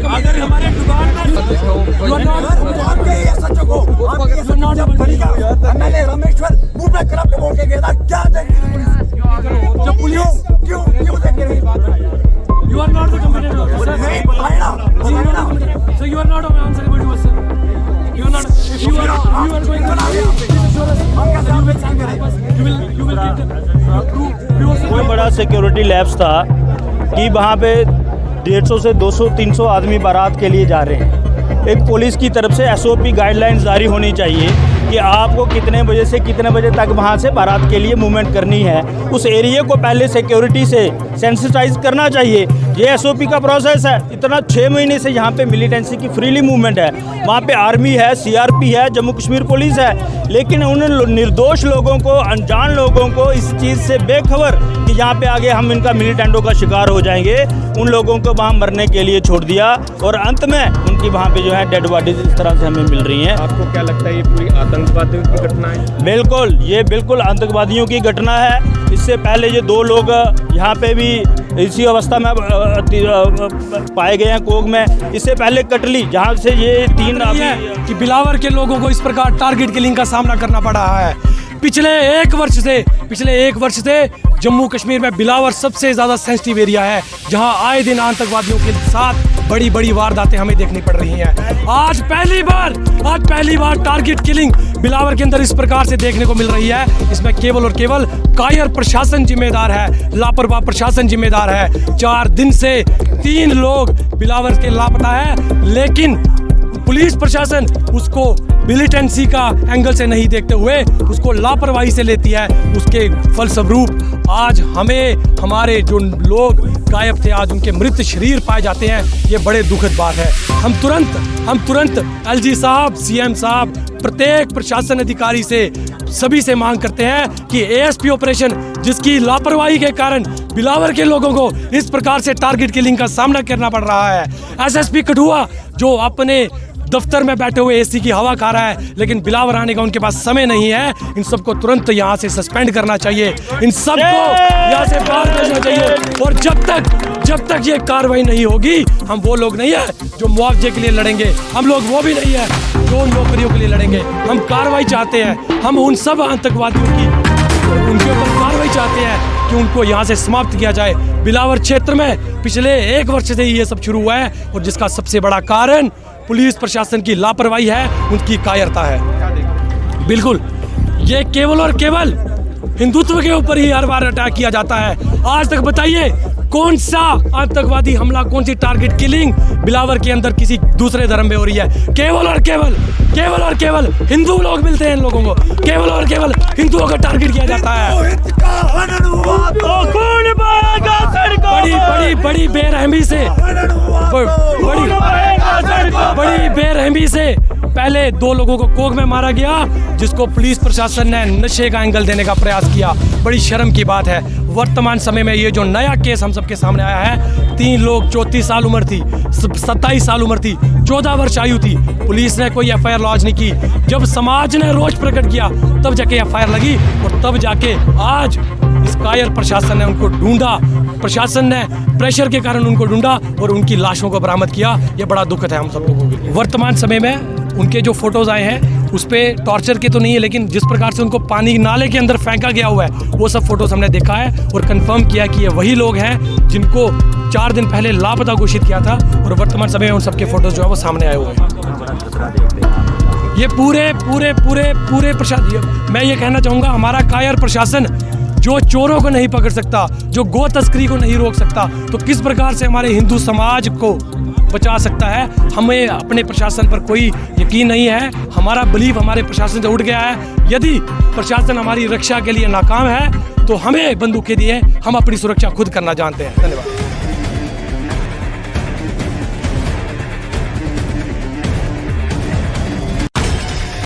अगर हमारे दुकान मैंने रमेश्वर मुंह पे करप्ट बोल के गया था, क्या जब पुलिस क्यों देख रही बात You are not the competent officer. नहीं बताया So you are not answerable to us, sir. You are not. If you are going to you will give the proof. कोई बड़ा सिक्योरिटी लैब्स था कि वहाँ पे 150 से 200 300 आदमी बारात के लिए जा रहे हैं। एक पुलिस की तरफ से SOP गाइडलाइंस जारी होनी चाहिए कि आपको कितने बजे से कितने बजे तक वहाँ से बारात के लिए मूवमेंट करनी है। उस एरिया को पहले सिक्योरिटी से सेंसिटाइज करना चाहिए। ये SOP का प्रोसेस है। इतना 6 महीने से यहाँ पे मिलिटेंसी की फ्रीली मूवमेंट है। वहाँ पे आर्मी है, CRP है, जम्मू कश्मीर पुलिस है, लेकिन उन निर्दोष लोगों को, अनजान लोगों को इस चीज़ से बेखबर कि यहाँ पे आगे हम इनका मिलिटेंटों का शिकार हो जाएंगे, उन लोगों को वहाँ मरने के लिए छोड़ दिया और अंत में उनकी वहाँ पे जो है डेड बॉडीज इस तरह से हमें मिल रही हैं। आपको क्या लगता है ये पूरी आतंकवादियों की घटना है? बिल्कुल, ये बिल्कुल आतंकवादियों की घटना है। इससे पहले ये 2 लोग यहाँ पे भी इसी अवस्था में पाए गए हैं कोग में। इससे पहले कटली, जहाँ से ये 3 कि बिलावर के लोगों को इस प्रकार टारगेट किलिंग का सामना करना पड़ रहा है। पिछले एक वर्ष से जम्मू कश्मीर में बिलावर सबसे ज़्यादा सेंसिटिव एरिया है, जहां आए दिन आतंकवादियों के साथ बड़ी बड़ी वारदातें हमें देखनी पड़ रही हैं। आज पहली बार टारगेट किलिंग बिलावर के अंदर इस प्रकार से देखने को मिल रही है। इसमें केवल और केवल कायर प्रशासन जिम्मेदार है, लापरवाह प्रशासन जिम्मेदार है। 4 दिन से 3 लोग बिलावर के लापता है, लेकिन पुलिस प्रशासन उसको मिलिटेंसी का एंगल से नहीं देखते हुए उसको लापरवाही से लेती है। उसके फलस्वरूप आज हमें हमारे जो लोग गायब थे, आज उनके मृत शरीर पाए जाते हैं। ये बड़े दुखद बात है। हम तुरंत LG साहब, CM साहब, प्रत्येक प्रशासन अधिकारी से, सभी से मांग करते हैं कि ASP ऑपरेशन, जिसकी लापरवाही के कारण बिलावर के लोगों को इस प्रकार से टारगेट किलिंग का सामना करना पड़ रहा है। SSP कठुआ जो अपने दफ्तर में बैठे हुए AC की हवा खा रहा है, लेकिन बिलावर आने का उनके पास समय नहीं है। इन सबको तुरंत यहाँ से सस्पेंड करना चाहिए, इन सबको यहाँ से बाहर भेजना चाहिए। और जब तक ये कार्रवाई नहीं होगी, हम वो लोग नहीं है जो मुआवजे के लिए लड़ेंगे, हम लोग वो भी नहीं है जो नौकरियों के लिए लड़ेंगे। हम कार्रवाई चाहते हैं, हम उन सब आतंकवादियों की उनके ऊपर कार्रवाई चाहते हैं कि उनको यहाँ से समाप्त किया जाए। बिलावर क्षेत्र में पिछले 1 वर्ष से ये सब शुरू हुआ है, और जिसका सबसे बड़ा कारण पुलिस प्रशासन की लापरवाही है, उनकी कायरता है। बिल्कुल, ये केवल और केवल हिंदुत्व के ऊपर ही हर बार अटैक किया जाता है। आज तक बताइए कौन सा आतंकवादी हमला, कौन सी टारगेट किलिंग बिलावर के अंदर किसी दूसरे धर्म में हो रही है? केवल और केवल हिंदू लोग मिलते हैं इन लोगों को, केवल और केवल हिंदुओं का टारगेट किया जाता है। बड़ी बेरहमी से पहले 2 लोगों को कोग में मारा गया, जिसको पुलिस प्रशासन ने नशे का एंगल देने का प्रयास किया। बड़ी शर्म की बात है। वर्तमान समय में ये जो नया केस हम सबके सामने आया है, 3 लोग 34 साल उम्र थी, 27 साल उम्र थी, 14 वर्ष आयु थी। पुलिस ने कोई FIR लॉन्च नहीं की। जब समाज ने रोष प्रकट किया, तब जाके FIR लगी, और तब जाके आज इस कायर प्रशासन ने उनको ढूंढा, प्रशासन ने प्रेशर के कारण उनको ढूंढा और उनकी लाशों को बरामद किया। ये बड़ा दुखद है हम सब लोगों के लिए। वर्तमान समय में उनके जो फोटोज आए हैं, उस पर टॉर्चर के तो नहीं है, लेकिन जिस प्रकार से उनको पानी नाले के अंदर फेंका गया हुआ है, वो सब फोटोज हमने देखा है और कंफर्म किया कि ये वही लोग हैं जिनको 4 दिन पहले लापता घोषित किया था, और वर्तमान समय में उन सबके फोटोज जो है वो सामने आए हुए हैं। ये पूरे प्रशासन, मैं ये कहना चाहूँगा, हमारा कायर प्रशासन जो चोरों को नहीं पकड़ सकता, जो गो तस्करी को नहीं रोक सकता, तो किस प्रकार से हमारे हिंदू समाज को बचा सकता है? हमें अपने प्रशासन पर कोई यकीन नहीं है। हमारा बिलीव हमारे प्रशासन से उठ गया है। यदि प्रशासन हमारी रक्षा के लिए नाकाम है, तो हमें बंदूकें दिए, हम अपनी सुरक्षा खुद करना जानते हैं। धन्यवाद।